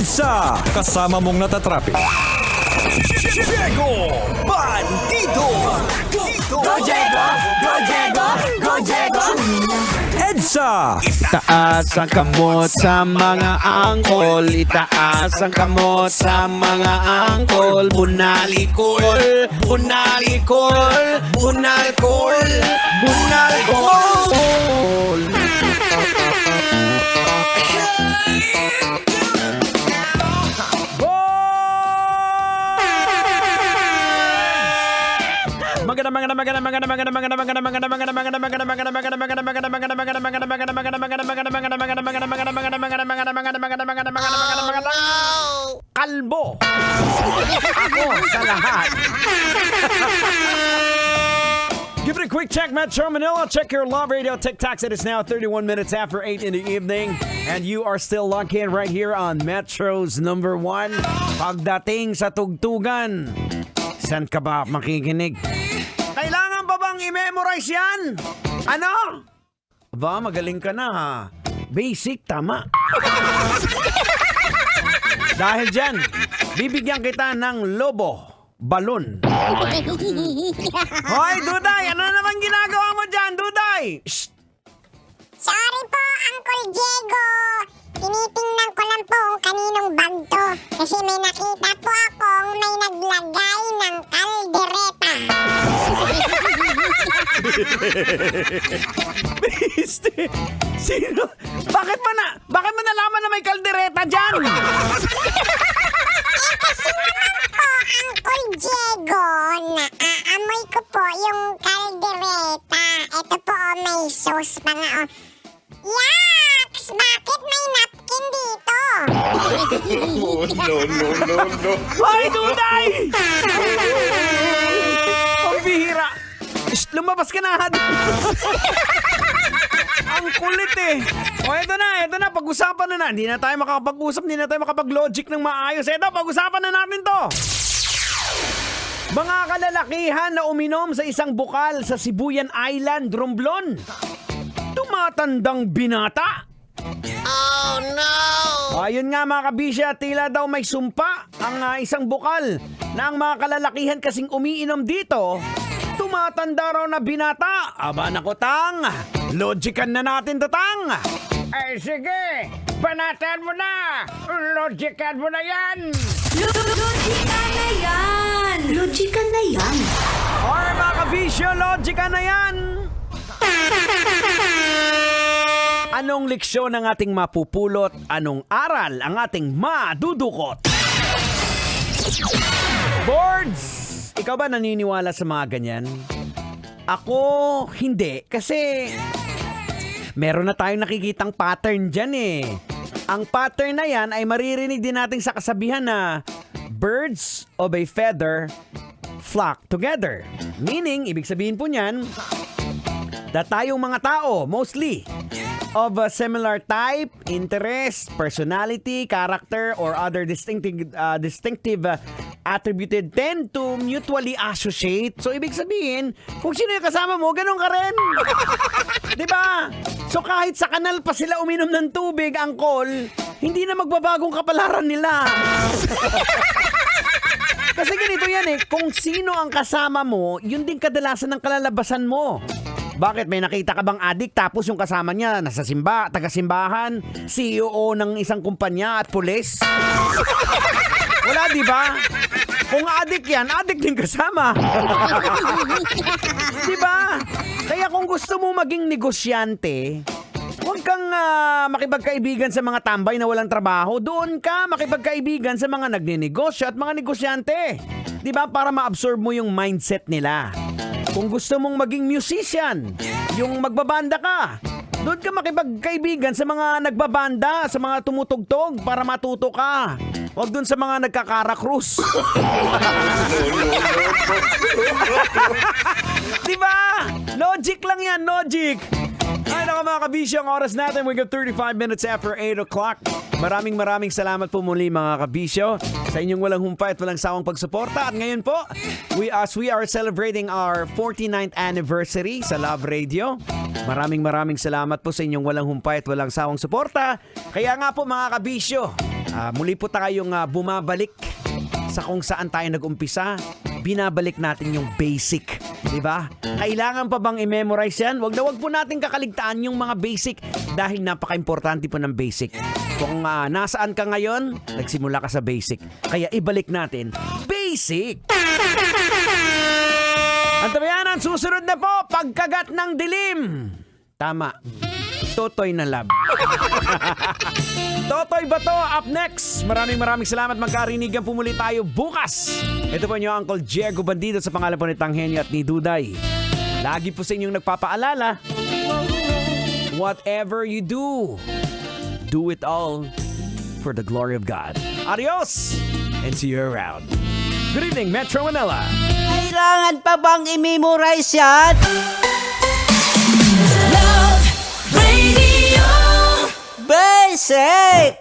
EDSA, kasama mong natatrapik. Diego Bandido! Go Diego! Go Diego! Go Diego! EDSA, Itaas ang kamot sa mga angkol. Itaas ang kamot sa mga angkol. Bunalikol, bunalikol, bunalkol, bunalkol. Kalbo. Ako sa lahat. give it a quick check, Metro Manila. Check your Love Radio TikToks. It is now 31 minutes after 8 in the evening. And you are still locked in right here on Metro's number 1. Pagdating sa tugtugan, saan ka ba makikinig? Kailangan pa bang i-memorize yan? Ano? Ba, magaling ka na ha. Basic, tama. Dahil dyan, bibigyan kita ng lobo. Balon. Hoy, Duday! Ano naman ginagawa mo dyan, Duday? Shh! Sorry po, Uncle Diego. Tinitingnan ko lang po kung kaninong bag to. Kasi may nakita po akong may naglagay ng kaldereta. Biste! Sino? Bakit mo nalaman na may kaldereta dyan? Kasi naman po, Uncle Diego, naaamoy ko po yung kaldereta. Ito po, may sauce pa nga. Yaks! Bakit may napkin dito? Ay, Duday! Ang bihira! Shh, lumabas ka na, Ang kulit eh. O, eto na. Pag-usapan na. Hindi na tayo makakapag-usap, hindi na tayo makapag-logic ng maayos. Eto, pag-usapan na natin to. Mga kalalakihan na uminom sa isang bukal sa Sibuyan Island, Romblon. Tumatandang binata. Oh no! Ayun nga mga kabisya, tila daw may sumpa ang isang bukal na ang mga kalalakihan kasing umiinom dito, tumatanda raw na binata. Aba nako, Tang, logican na natin to, Tang. Ay sige, panatan mo na. Logican mo na yan. Logika na yan! Logika na yan! Or mga kabisya, logican na yan. Anong leksyon ang ating mapupulot? Anong aral ang ating madudukot? Boards! Ikaw ba naniniwala sa mga ganyan? Ako, hindi. Kasi meron na tayong nakikitang pattern dyan eh. Ang pattern na yan ay maririnig din natin sa kasabihan na birds of a feather flock together. Meaning, ibig sabihin po niyan, na tayong mga tao, mostly, of a similar type, interest, personality, character, or other distinctive attributed tend to mutually associate. So, ibig sabihin, kung sino yung kasama mo, ganun ka rin. Diba? So, kahit sa kanal pa sila uminom ng tubig, angkol, hindi na magbabagong kapalaran nila. Kasi ganito yan eh, kung sino ang kasama mo, yun din kadalasan ng kalalabasan mo. Bakit? May nakita ka bang adik tapos yung kasama niya nasa taga-simbahan, CEO ng isang kumpanya at pulis? Wala, di ba? Kung adik yan, adik din kasama. Di ba? Kaya kung gusto mo maging negosyante, huwag kang makipagkaibigan sa mga tambay na walang trabaho. Doon ka makipagkaibigan sa mga nagninegosyo at mga negosyante. Di ba? Para ma-absorb mo yung mindset nila. Kung gusto mong maging musician, yung magbabanda ka, doon ka makipagkaibigan sa mga nagbabanda, sa mga tumutugtog para matuto ka. Huwag doon sa mga nagkakarakrus. Diba? Logic lang yan, logic. Ay, naku mga kabisyo, ang oras natin, we got 35 minutes after 8 o'clock. Maraming salamat po muli mga kabisyo sa inyong walang humpay at walang sawang pagsuporta. At ngayon po, we are celebrating our 49th anniversary sa Love Radio. Maraming salamat po sa inyong walang humpay at walang sawang suporta. Kaya nga po mga kabisyo, Muli po tayong bumabalik sa kung saan tayo nag-umpisa. Binabalik natin yung basic. Diba? Kailangan pa bang i-memorize yan? Wag po natin kakaligtaan yung mga basic dahil napaka-importante po ng basic. Kung nasaan ka ngayon, nagsimula ka sa basic. Kaya ibalik natin basic. Ang tabayanan, susunod na po, pagkagat ng dilim. Tama. Totoy na lab. Totoy ba to? Up next. Maraming salamat. Magkarinigan po muli tayo bukas. Ito po niyo Uncle Diego Bandido sa pangalan po ni Tanghenyo at ni Duday. Lagi po sa inyong nagpapaalala, whatever you do it all for the glory of God. Adios and see you around. Good evening, Metro Manila. Kailangan pa bang i-memorize yan? Love Radio. Basic!